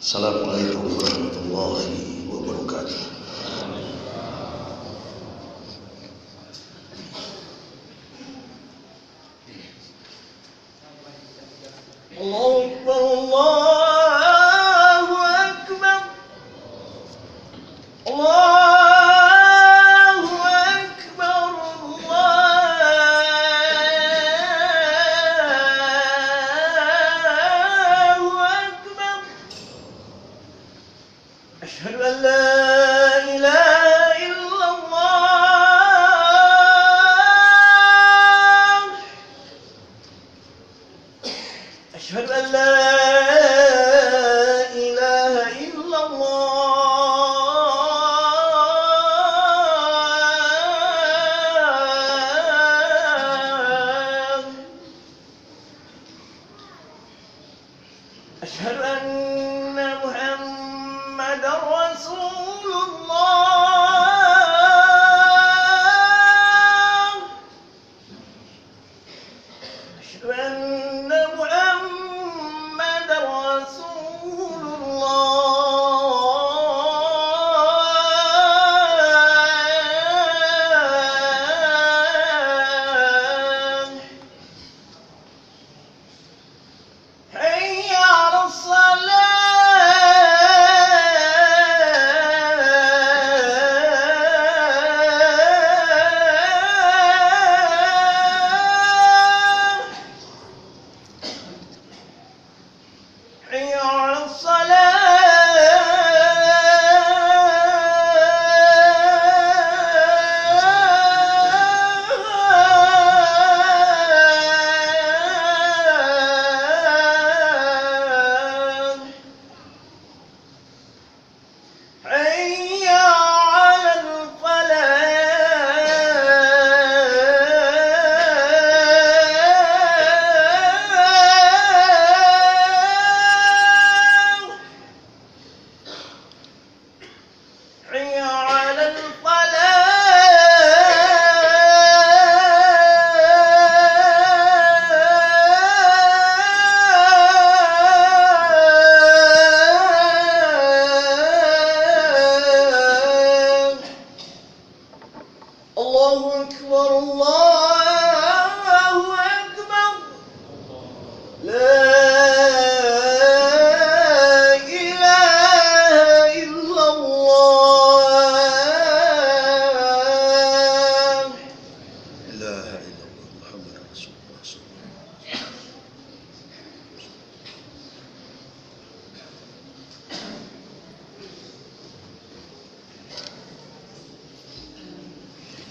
Assalamualaikum warahmatullahi wabarakatuh. Allahu Akbar. أشهد أن لا إله إلا الله. أشهد أن لا إله إلا الله. أشهد أن محمد رسول الله. أشهد أن محمد رسول الله. حي على الصلاة. حي على الصلاة. حي على الفلاح. حي على الفلاح. الله أكبر الله أكبر. لا إله إلا الله. La ilaha illallah Muhammad Rasulullah sallallahu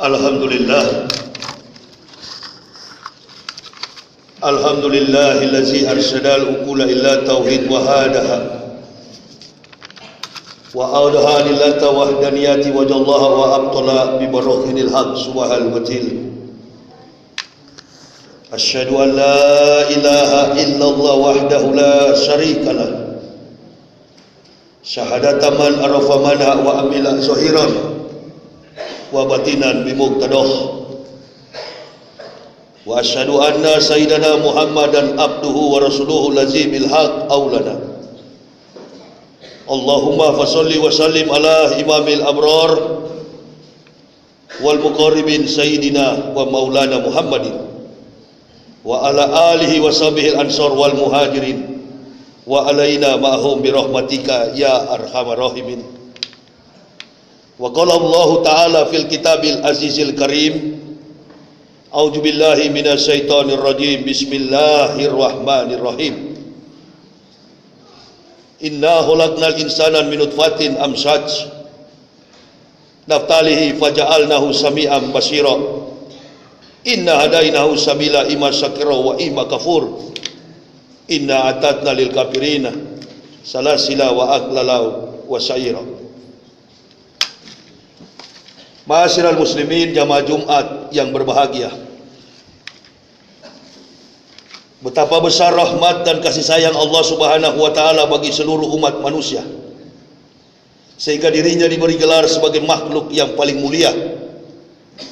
Alhamdulillah. Alhamdulillahillazi arsyadal uqula illa tauhid wa hadaha wa awdaha lillata wahdaniyati wa jallaha wa abtala bi barakhinil haq subhal batil. Asyhadu an la ilaha illallah wahdahu la syarikalah. Syahadatan man arafa manha wa amila zahiran wa batinan bimuqtadah. Wa asyhadu anna sayyidana Muhammadan abduhu wa rasuluhu lazi bil haq aulana. Allahumma fasalli wa sallim ala imamil abrar wal muqarribin sayyidina wa maulana Muhammadin wa ala alihi wa sahbihi al ansar wal muhajirin wa alaina ma'hum bi rahmatika ya arhamar rahimin. Wa qala Allah ta'ala fil kitabil azizil karim, a'udzu billahi minasy syaithanir rajim, bismillahirrahmanirrahim. Inna khalaqnal insana min nutfatin amsaj naftalihi faja'alnahu sami'an basira. Inna hadainahu sabila imma syakira wa imma kafur. Inna atatna lil kafirina salasila wa aglala wa sa'ira. Ma'asyiral muslimin, jamaah Jumat yang berbahagia. Betapa besar rahmat dan kasih sayang Allah Subhanahu wa taala bagi seluruh umat manusia, sehingga dirinya diberi gelar sebagai makhluk yang paling mulia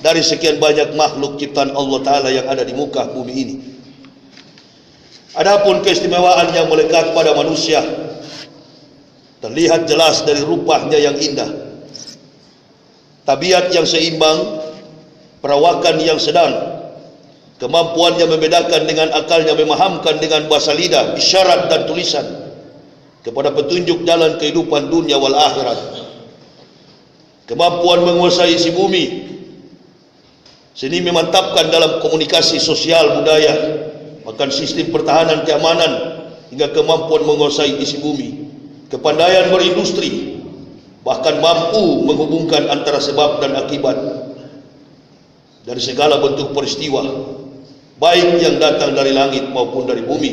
dari sekian banyak makhluk ciptaan Allah taala yang ada di muka bumi ini. Adapun keistimewaan yang melekat pada manusia Terlihat jelas dari rupanya yang indah, tabiat yang seimbang, perawakan yang sedang, kemampuannya membedakan dengan akalnya, memahamkan dengan bahasa lidah, isyarat dan tulisan kepada petunjuk jalan kehidupan dunia wal akhirat. Kemampuan menguasai isi bumi, seni memantapkan dalam komunikasi sosial budaya, bahkan sistem pertahanan keamanan, hingga kemampuan menguasai isi bumi. Kepandaian berindustri, bahkan mampu menghubungkan antara sebab dan akibat dari segala bentuk peristiwa, baik yang datang dari langit maupun dari bumi,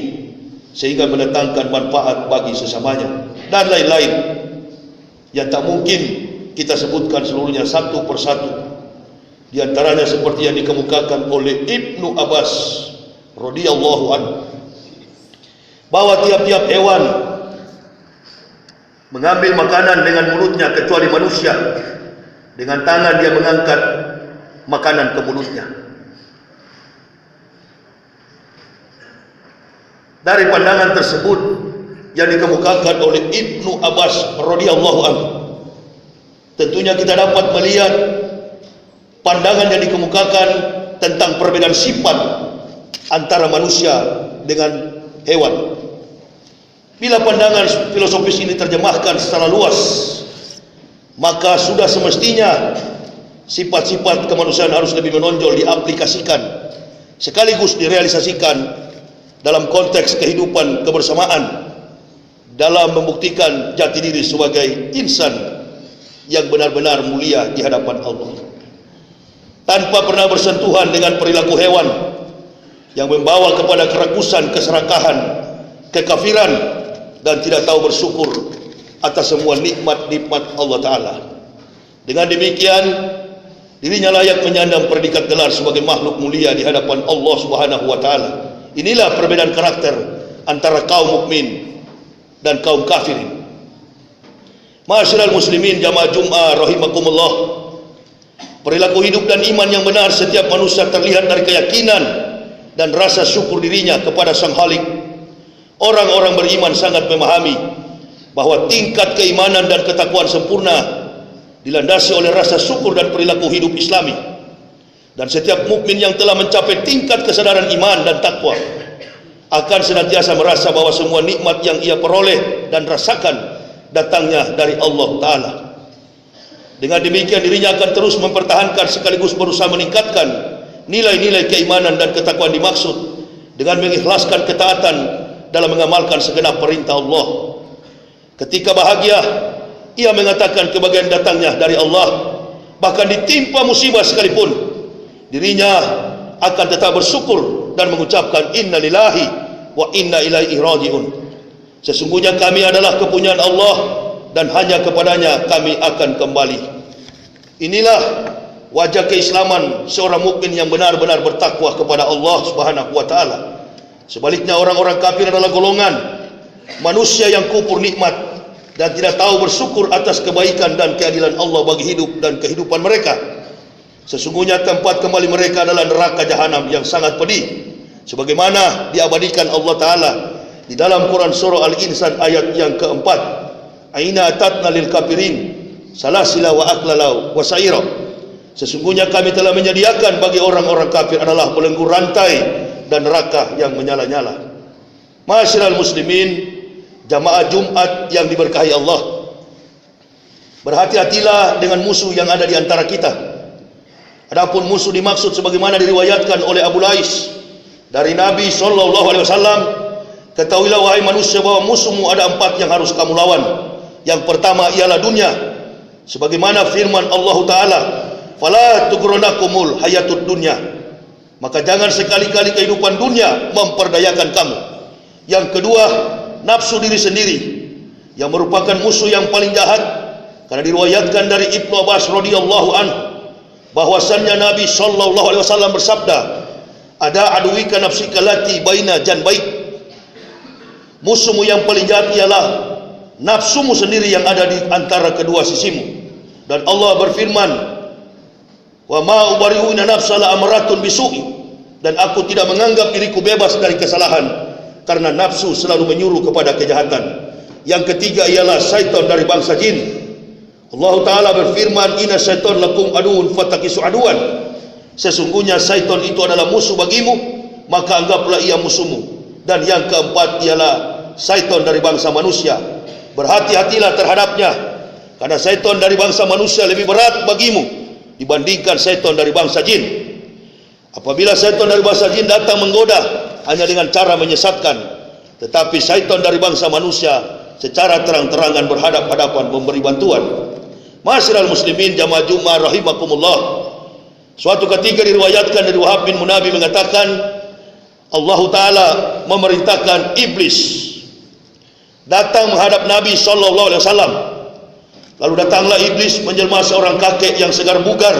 sehingga mendatangkan manfaat bagi sesamanya, dan lain-lain yang tak mungkin kita sebutkan seluruhnya satu persatu. Di antaranya seperti yang dikemukakan oleh Ibnu Abbas radhiyallahu anhu, bahwa tiap-tiap hewan mengambil makanan dengan mulutnya kecuali manusia. Dengan tangan dia mengangkat makanan ke mulutnya. Dari pandangan tersebut yang dikemukakan oleh Ibnu Abbas radhiyallahu anhu, tentunya kita dapat melihat pandangan yang dikemukakan tentang perbedaan sifat antara manusia dengan hewan. Bila pandangan filosofis ini terjemahkan secara luas, maka sudah semestinya sifat-sifat kemanusiaan harus lebih menonjol, diaplikasikan sekaligus direalisasikan dalam konteks kehidupan kebersamaan, dalam membuktikan jati diri sebagai insan yang benar-benar mulia di hadapan Allah, tanpa pernah bersentuhan dengan perilaku hewan yang membawa kepada kerakusan, keserakahan, kekafiran, dan tidak tahu bersyukur atas semua nikmat-nikmat Allah Ta'ala. Dengan demikian, dirinya layak menyandang predikat gelar sebagai makhluk mulia di hadapan Allah Subhanahu wa Ta'ala. Inilah perbedaan karakter antara kaum mukmin dan kaum kafirin. Ma'asyiral muslimin jamaah Jum'ah rahimakumullah, perilaku hidup dan iman yang benar setiap manusia terlihat dari keyakinan dan rasa syukur dirinya kepada Sang Khalik. Orang-orang beriman sangat memahami bahwa tingkat keimanan dan ketakwaan sempurna dilandasi oleh rasa syukur dan perilaku hidup Islami. Dan setiap mukmin yang telah mencapai tingkat kesadaran iman dan takwa akan senantiasa merasa bahwa semua nikmat yang ia peroleh dan rasakan datangnya dari Allah Ta'ala. Dengan demikian dirinya akan terus mempertahankan sekaligus berusaha meningkatkan nilai-nilai keimanan dan ketakwaan dimaksud dengan mengikhlaskan ketaatan dalam mengamalkan segenap perintah Allah. Ketika bahagia, ia mengatakan kebahagiaan datangnya dari Allah. Bahkan ditimpa musibah sekalipun, dirinya akan tetap bersyukur dan mengucapkan inna lillahi wa inna ilaihi raji'un. Sesungguhnya kami adalah kepunyaan Allah dan hanya kepadanya kami akan kembali. Inilah wajah keislaman seorang mukmin yang benar-benar bertakwa kepada Allah Subhanahu wa Ta'ala. Sebaliknya orang-orang kafir adalah golongan manusia yang kufur nikmat dan tidak tahu bersyukur atas kebaikan dan keadilan Allah bagi hidup dan kehidupan mereka. Sesungguhnya tempat kembali mereka adalah neraka jahanam yang sangat pedih, sebagaimana diabadikan Allah Ta'ala di dalam Quran Surah Al-Insan ayat yang keempat, aina atatna lil kafirin salasila wa aklalau wa sa'ira. Sesungguhnya kami telah menyediakan bagi orang-orang kafir adalah belenggu rantai dan neraka yang menyala-nyala. Ma'asyiral muslimin jamaah Jumat yang diberkahi Allah, berhati-hatilah dengan musuh yang ada di antara kita. Adapun musuh dimaksud sebagaimana diriwayatkan oleh Abu Lais dari Nabi SAW, ketahuilah wahai manusia bahwa musuhmu ada 4 yang harus kamu lawan. Yang pertama ialah dunia, sebagaimana firman Allah Ta'ala, fala tughrannakumul hayatud dunya, maka jangan sekali-kali kehidupan dunia memperdayakan kamu. Yang kedua, nafsu diri sendiri, yang merupakan musuh yang paling jahat, karena diriwayatkan dari Ibnu Abbas radhiyallahu anhu bahwasannya Nabi SAW bersabda, ada aduwika nafsika lati baina janbaik, musuhmu yang paling jahat ialah nafsumu sendiri yang ada di antara kedua sisimu. Dan Allah berfirman, wa ma ubari'u inna nafsa la amratun bisu'i, dan aku tidak menganggap diriku bebas dari kesalahan karena nafsu selalu menyuruh kepada kejahatan. Yang ketiga ialah syaitan dari bangsa jin. Allah Ta'ala berfirman, inna syaitan lakum aduun fatakisu aduan. Sesungguhnya syaitan itu adalah musuh bagimu, maka anggaplah ia musuhmu. Dan yang keempat ialah syaitan dari bangsa manusia. Berhati-hatilah terhadapnya, karena syaitan dari bangsa manusia lebih berat bagimu dibandingkan syaitan dari bangsa jin. Apabila syaitan dari bangsa jin datang menggoda hanya dengan cara menyesatkan, tetapi syaitan dari bangsa manusia secara terang-terangan berhadap-hadapan memberi bantuan. Ma'asyiral muslimin jamaah Jumat rahimakumullah. Suatu ketika diriwayatkan dari Wahab bin Munabi mengatakan, Allah Ta'ala memerintahkan iblis datang menghadap Nabi SAW. Lalu datanglah iblis menjelma seorang kakek yang segar bugar,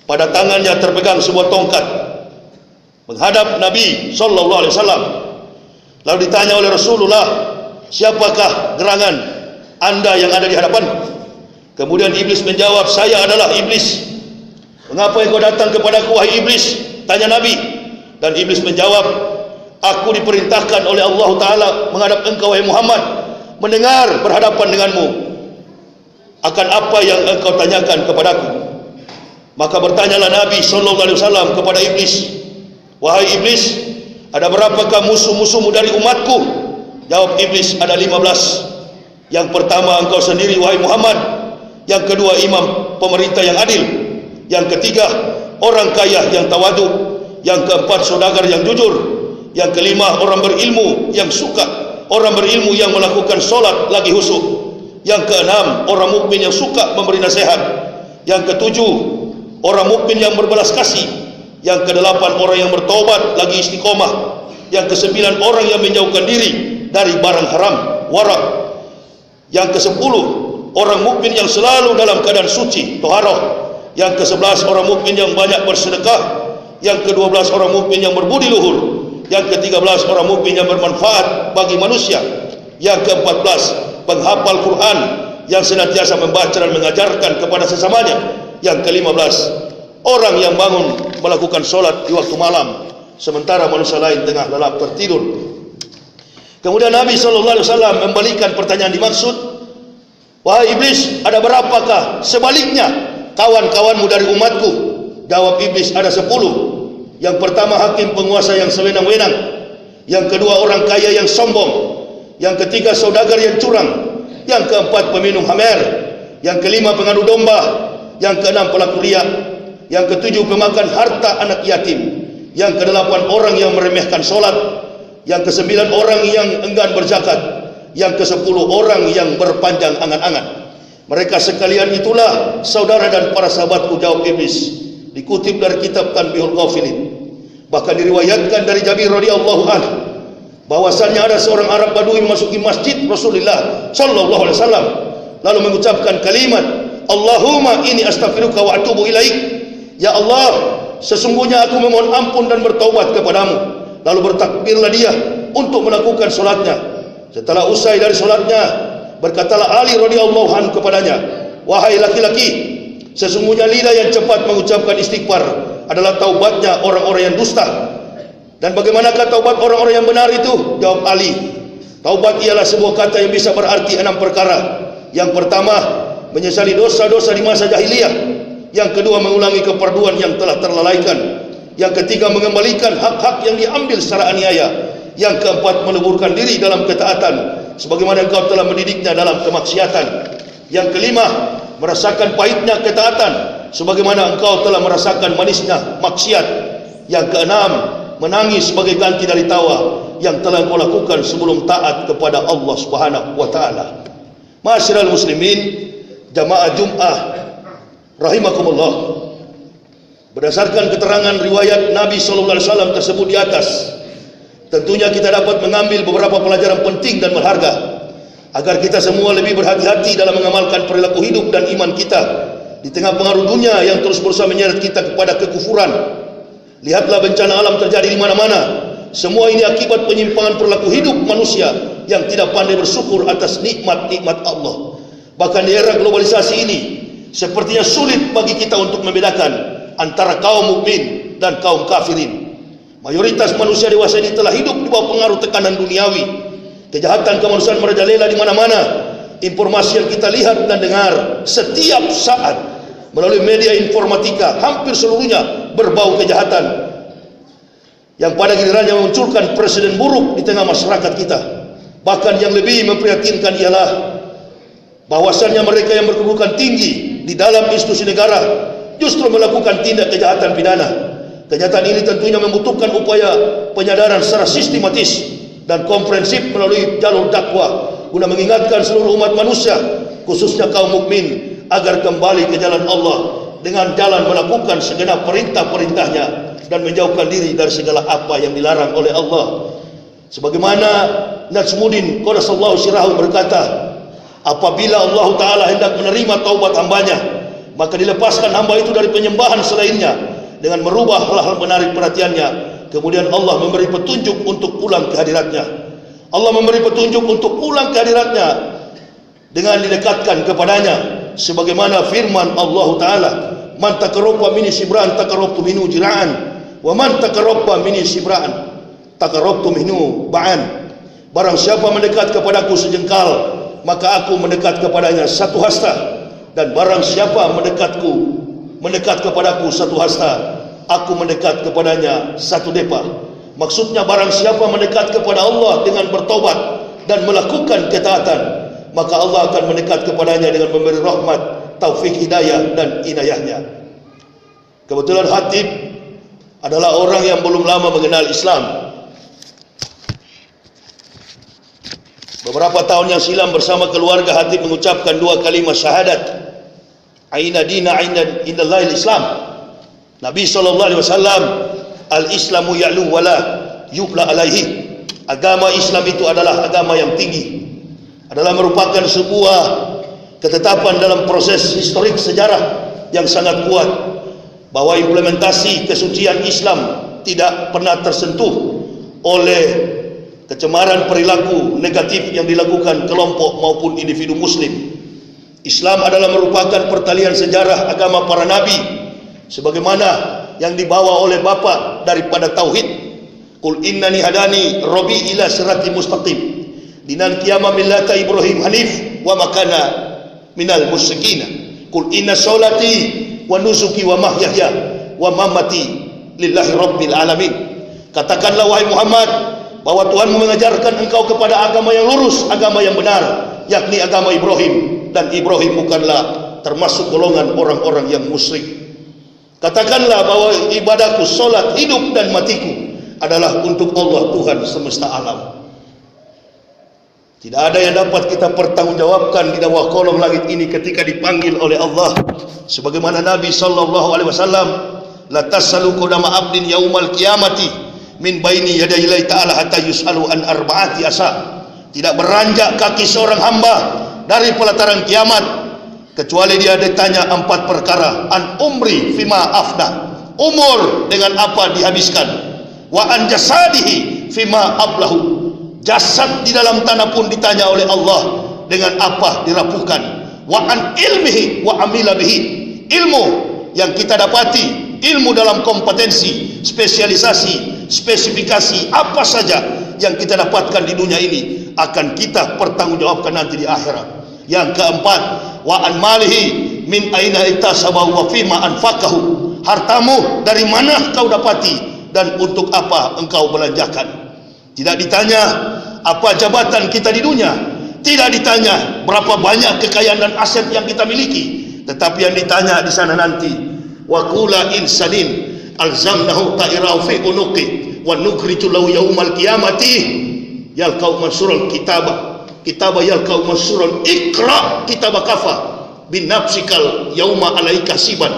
pada tangannya terpegang sebuah tongkat, menghadap Nabi SAW. Lalu ditanya oleh Rasulullah, siapakah gerangan anda yang ada di hadapan? Kemudian iblis menjawab, saya adalah iblis. Mengapa engkau datang kepadaku wahai iblis? Tanya Nabi. Dan iblis menjawab, aku diperintahkan oleh Allah Ta'ala menghadap engkau wahai Muhammad, mendengar berhadapan denganmu akan apa yang engkau tanyakan kepadaku. Maka bertanyalah Nabi SAW kepada iblis, wahai iblis, ada berapakah musuh-musuhmu dari umatku? Jawab iblis, ada 15. Yang pertama engkau sendiri wahai Muhammad. Yang kedua imam pemerintah yang adil. Yang ketiga orang kaya yang tawadu. Yang keempat saudagar yang jujur. Yang kelima orang berilmu yang suka, orang berilmu yang melakukan solat lagi khusyuk. Yang keenam orang mukmin yang suka memberi nasihat. Yang ketujuh orang mukmin yang berbelas kasih. Yang kedelapan orang yang bertaubat lagi istiqomah. Yang kesembilan orang yang menjauhkan diri dari barang haram, warak. Yang kesepuluh orang mukmin yang selalu dalam keadaan suci, toharoh. Yang ke-11 orang mukmin yang banyak bersedekah. Yang ke-12 orang mukmin yang berbudi luhur. Yang ke-13 orang mukmin yang bermanfaat bagi manusia. Yang ke-14 penghafal Quran yang senantiasa membaca dan mengajarkan kepada sesamanya. Yang ke-15 orang yang bangun melakukan solat di waktu malam, sementara manusia lain tengah lelap tertidur. Kemudian Nabi SAW membalikan pertanyaan dimaksud, wahai iblis, ada berapakah sebaliknya kawan-kawanmu dari umatku? Jawab iblis, ada 10. Yang pertama hakim penguasa yang sewenang-wenang. Yang kedua orang kaya yang sombong. Yang ketiga saudagar yang curang. Yang keempat peminum khamr. Yang kelima pengadu domba. Yang keenam pelaku riya. Yang ketujuh pemakan harta anak yatim. Yang kedelapan orang yang meremehkan solat. Yang kesembilan orang yang enggan berzakat. Yang kesepuluh orang yang berpanjang angan-angan. Mereka sekalian itulah saudara dan para sahabatku, jawab iblis. Dikutip dari kitab Tanbihul Ghafilin. Bahkan diriwayatkan dari Jabir radhiyallahu anhu bahwasannya ada seorang Arab Badui memasuki masjid Rasulullah sallallahu alaihi wasallam lalu mengucapkan kalimat, Allahumma inni astaghfiruka wa atubu ilaik. Ya Allah, sesungguhnya aku memohon ampun dan bertaubat kepadamu. Lalu bertakbirlah dia untuk melakukan solatnya. Setelah usai dari solatnya, berkatalah Ali radhiyallahu anhu kepadanya, wahai laki-laki, sesungguhnya lidah yang cepat mengucapkan istighfar adalah taubatnya orang-orang yang dusta. Dan bagaimanakah taubat orang-orang yang benar itu? Jawab Ali, taubat ialah sebuah kata yang bisa berarti 6 perkara. Yang pertama, menyesali dosa-dosa di masa jahiliyah. Yang kedua, mengulangi keperduan yang telah terlalaikan. Yang ketiga, mengembalikan hak-hak yang diambil secara aniaya. Yang keempat, meleburkan diri dalam ketaatan sebagaimana engkau telah mendidiknya dalam kemaksiatan. Yang kelima, merasakan pahitnya ketaatan sebagaimana engkau telah merasakan manisnya maksiat. Yang keenam, menangis sebagai ganti dari tawa yang telah engkau lakukan sebelum taat kepada Allah Subhanahu wa taala. Ma'asyiral muslimin jamaah Jumat rahimakumullah. Berdasarkan keterangan riwayat Nabi sallallahu alaihi wasallam tersebut di atas, tentunya kita dapat mengambil beberapa pelajaran penting dan berharga agar kita semua lebih berhati-hati dalam mengamalkan perilaku hidup dan iman kita di tengah pengaruh dunia yang terus berusaha menyeret kita kepada kekufuran. Lihatlah bencana alam terjadi di mana-mana. Semua ini akibat penyimpangan perilaku hidup manusia yang tidak pandai bersyukur atas nikmat-nikmat Allah. Bahkan di era globalisasi ini, sepertinya sulit bagi kita untuk membedakan antara kaum mukmin dan kaum kafirin. Mayoritas manusia dewasa ini telah hidup di bawah pengaruh tekanan duniawi. Kejahatan kemanusiaan merajalela di mana-mana. Informasi yang kita lihat dan dengar setiap saat melalui media informatika hampir seluruhnya berbau kejahatan, yang pada gilirannya memunculkan presiden buruk di tengah masyarakat kita. Bahkan yang lebih memprihatinkan ialah bahwasannya mereka yang berkedudukan tinggi di dalam institusi negara justru melakukan tindak kejahatan pidana. Kenyataan ini tentunya membutuhkan upaya penyadaran secara sistematis dan komprehensif melalui jalur dakwah guna mengingatkan seluruh umat manusia, khususnya kaum mukmin, agar kembali ke jalan Allah dengan jalan melakukan segenap perintah-perintahnya dan menjauhkan diri dari segala apa yang dilarang oleh Allah. Sebagaimana Najmuddin Qadasallahu sirahu berkata, apabila Allah Ta'ala hendak menerima taubat hambanya, maka dilepaskan hamba itu dari penyembahan selainnya dengan merubah hal-hal menarik perhatiannya. Kemudian Allah memberi petunjuk untuk pulang ke hadiratnya. Allah memberi petunjuk untuk pulang ke hadiratnya dengan didekatkan kepadanya, sebagaimana firman Allah Ta'ala, man taqarraba minni shibran taqarrabtu minhu jira'an wa man taqarraba minni shibran taqarrabtu minhu ba'an. Barang siapa mendekat kepadaku sejengkal, maka aku mendekat kepadanya satu hasta, dan barang siapa mendekat kepadaku satu hasta, aku mendekat kepadanya satu depa. Maksudnya barang siapa mendekat kepada Allah dengan bertobat dan melakukan ketaatan, maka Allah akan mendekat kepadanya dengan memberi rahmat, taufik, hidayah dan inayahnya. Kebetulan Hatib adalah orang yang belum lama mengenal Islam. Beberapa tahun yang silam bersama keluarga Hatib mengucapkan dua kalimat syahadat, aina dina aina indallahil Islam. Nabi SAW, al-Islamu ya'lu wala yu'la alaihi. Agama Islam itu adalah agama yang tinggi, adalah merupakan sebuah ketetapan dalam proses historik sejarah yang sangat kuat, bahwa implementasi kesucian Islam tidak pernah tersentuh oleh kecemaran perilaku negatif yang dilakukan kelompok maupun individu muslim. Islam adalah merupakan pertalian sejarah agama para nabi, sebagaimana yang dibawa oleh bapa daripada tauhid. Qul innani hadani rabbi ila siratim mustaqim dinan qiyama millata Ibrahim hanif wa makana minal musyrikin. Qul inna sholati wa nusuki wa mahyaya wa mamati lillahi rabbil alamin. Katakanlah wahai Muhammad, bahwa Tuhanmu mengajarkan engkau kepada agama yang lurus, agama yang benar, yakni agama Ibrahim, dan Ibrahim bukanlah termasuk golongan orang-orang yang musyrik. Katakanlah bahwa ibadahku, solat, hidup dan matiku adalah untuk Allah Tuhan semesta alam. Tidak ada yang dapat kita pertanggungjawabkan di bawah kolong langit ini ketika dipanggil oleh Allah. Sebagaimana Nabi SAW, la tasalu qadama abdin yaumal qiyamati min baini yadayillahi ta'ala hatta yus'alu an arba'ati asa. Tidak beranjak kaki seorang hamba dari pelataran kiamat kecuali dia ditanya empat perkara. An umri fima afna, umur dengan apa dihabiskan. Wa an jasadihi fima ablahu, jasad di dalam tanah pun ditanya oleh Allah dengan apa dirapuhkan. Wa an ilmihi wa amila bihi, ilmu yang kita dapati, ilmu dalam kompetensi, spesialisasi, spesifikasi apa saja yang kita dapatkan di dunia ini akan kita pertanggungjawabkan nanti di akhirat. Yang keempat, wa an malihi min aina iktasabahu wa fima anfaqahu, hartamu dari mana kau dapati dan untuk apa engkau belanjakan. Tidak ditanya apa jabatan kita di dunia, tidak ditanya berapa banyak kekayaan dan aset yang kita miliki, tetapi yang ditanya di sana nanti, wa kula insanin alzamnahu ta'irahu fi unuqi wa nukhriju lahu yaumal qiyamati yalqau mansuran kitaba yalqau mansuran iqra kitaba kafa bin nafsikal yauma alaika siban.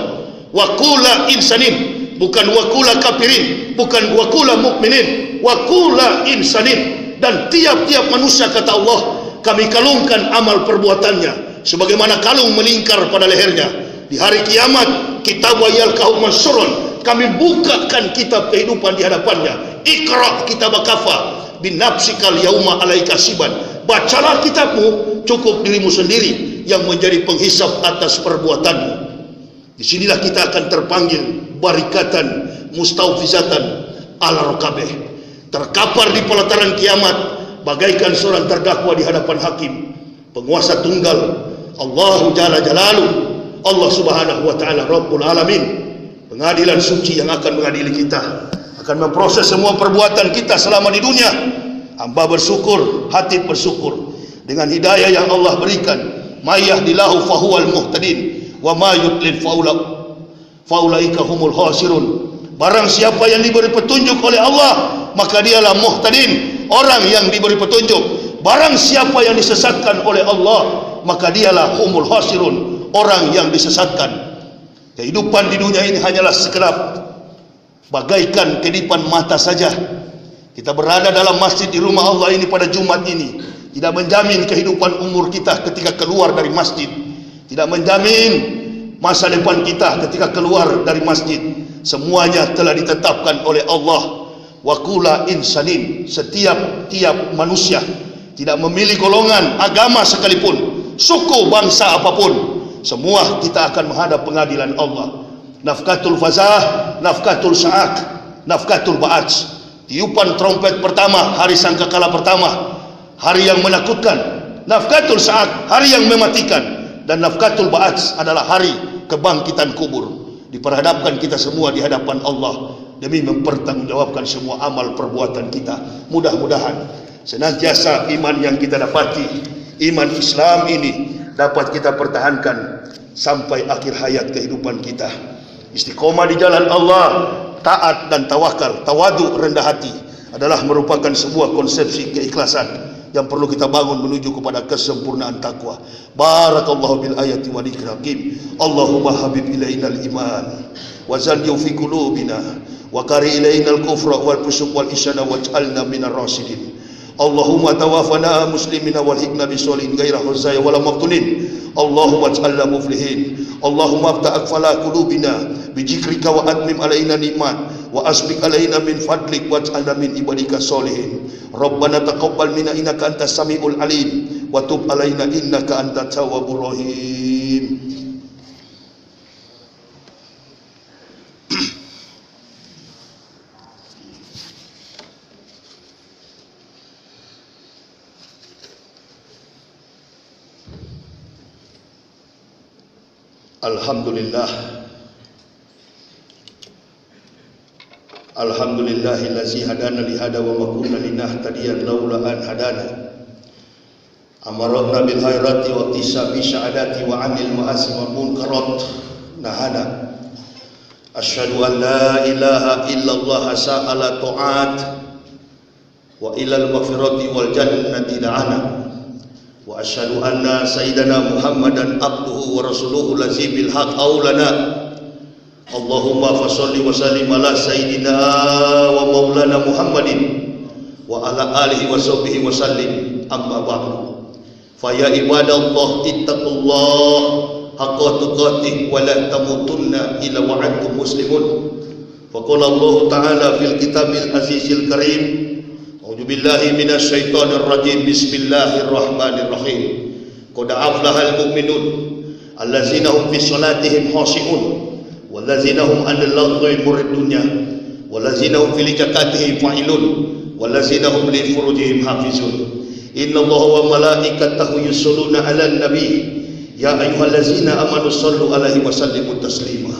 Wa kula insanin, bukan wa kula kafirin, bukan wa kula mukminin, wa kula insanin. Dan tiap-tiap manusia, kata Allah, kami kalungkan amal perbuatannya sebagaimana kalung melingkar pada lehernya. Di hari kiamat, kitab wa yalqau mansuran, kami bukakan kitab kehidupan di hadapannya. Iqra kitab kafa bin nafsikal yauma alaika siban. Bacalah kitabmu, cukup dirimu sendiri yang menjadi penghisap atas perbuatanmu. Disinilah kita akan terpanggil barikatan mustawfizatan ala rukabeh, terkapar di pelataran kiamat bagaikan seorang terdakwa di hadapan hakim, penguasa tunggal, Allahu Jalla Jalaluh, Allah Subhanahu wa taala Rabbul Alamin, pengadilan suci yang akan mengadili kita, akan memproses semua perbuatan kita selama di dunia. Hamba bersyukur, hati bersyukur dengan hidayah yang Allah berikan. May yahdillahu fahuwal muhtadin wa ma yudlil faulaika humul khasirun. Barang siapa yang diberi petunjuk oleh Allah, maka dialah muhtadin, orang yang diberi petunjuk. Barang siapa yang disesatkan oleh Allah, maka dialah humul khasirun, orang yang disesatkan. Kehidupan di dunia ini hanyalah sekedap bagaikan kedipan mata saja. Kita berada dalam masjid di rumah Allah ini pada Jumat ini tidak menjamin kehidupan umur kita ketika keluar dari masjid, tidak menjamin masa depan kita ketika keluar dari masjid. Semuanya telah ditetapkan oleh Allah. Wa kula insanin, setiap manusia, tidak memilih golongan, agama sekalipun, suku, bangsa apapun, semua kita akan menghadap pengadilan Allah. Nafkatul fazah, nafkatul sa'ak, nafkatul ba'aj. Tiupan trompet pertama, hari sangkakala pertama, hari yang menakutkan. Nafkatul sa'ak, hari yang mematikan. Dan nafkatul ba'aj adalah hari kebangkitan kubur. Diperhadapkan kita semua di hadapan Allah demi mempertanggungjawabkan semua amal perbuatan kita. Mudah-mudahan senantiasa iman yang kita dapati, iman Islam ini dapat kita pertahankan sampai akhir hayat kehidupan kita. Istiqomah di jalan Allah, taat dan tawakal, tawadu, rendah hati adalah merupakan sebuah konsepsi keikhlasan yang perlu kita bangun menuju kepada kesempurnaan takwa. Barakallahu bil ayati wa dzikri hakim. Allahumma habib ilainal iman wa zalyu fi qulubina wa kari ilainal kufra wal fusuq wal isyana waj'alna minar rasyidin. Allahumma tawaffana muslimina wal hikna bisolihin ghaira huzaya wala maftunin. Allahumma ij'alna muflihin. Allahumma aftah aqfala qulubina bijikrika wa admim alaina ni'mat wa asbiq alaina min fadlik waj'alna min ibadika solihin. Rabbana taqabbal minna innaka antas samiul alim wa tub alaina innaka antat tawwabur rahim. Alhamdulillah, alhamdulillahillazi hadana li hada wa ma kunna linahtadiya laula an hadana. Amarna bil khairati wa tisabi sa'adati wa 'anil ma'asi wal munkarat nahana. Asyhadu an la ilaha illallah sa'ala ta'at wa ilal maghfirati wal jannati da'ana. Wa asyhadu anna sayyidana Muhammadan abduhu wa rasuluhu lazi bil haq aulana. Allahumma fasholli wa sallim ala sayyidina wa maulana Muhammadin wa ala alihi wa sahbihi wa sallim. Amma ba'du. Fa ya ibadallah ittaqullah haqqa tuqatih wa la tamutunna illa wa antum muslimun. Fa qala Allah ta'ala fil kitabil azizil karim, a'udzu billahi minasy syaithanir rajim, bismillahirrahmanirrahim. Qad aflahal mu'minun allazina hum fi shalatihim khashi'un wallazina hum 'anil lagwi muriddunya wallazina hum fi zakatihim fa'ilun wallazina hum li furujihim hafizun. Innallaha wa malaikatahu yusholluna 'alan nabi ya ayyuhallazina amanu shallu 'alaihi wa sallimu taslima.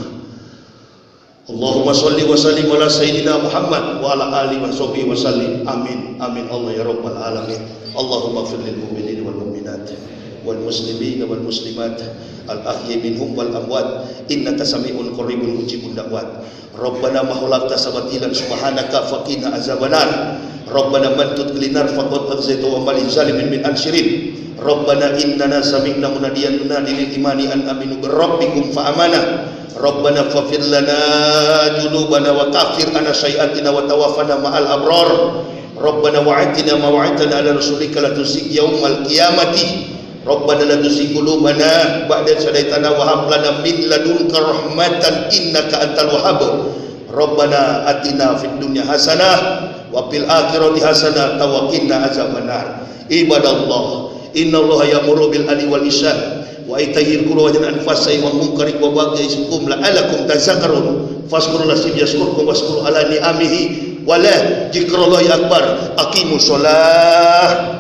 Allahumma sholli wa sallim ala sayyidina Muhammad wa ala alihi wa sahbihi wa sallim. Amin amin Allah ya rabbal alamin. Allahumma fir lil mu'minin wal mu'minat wal muslimin wal muslimat al ahyi minhum wal amwat innaka sami'un qaribun mujibud da'wat. Rabbana ma khalaqta sabatilan subhanaka faqina azabannar. Rabbana man tudkhilan faqad aghzaytu wa man zalimin min anshirin. Rabbana innana sami'na munadiyan yunadi lil imani an aminu bi rabbikum fa amana. Rabbana faghfir lana dzunubana wa kaffir anna sayyi'atina wa tawaffana ma'al abrar. Rabbana wa'atina ma wa'adtana ala rasulika la tuzigh yaumal qiyamati. Rabbana la tuzigh qulubana ba'da idh hadaitana wa hab lana min ladunka rahmatan innaka antal wahhab. Rabbana atina fid dunya hasanah wa fil akhirati hasanah wa qina azabannar. Ibadallah, innallaha ya'muru bil adli wal ihsan wa itayyil qurba wa yanha 'anil fahsya'i wal munkari wa baghi ya'idhukum la'allakum tadhakkarun. Fazkurullah yadhkurkum washkuru ala ni'amihi wala zikrallahi akbar aqimus shalah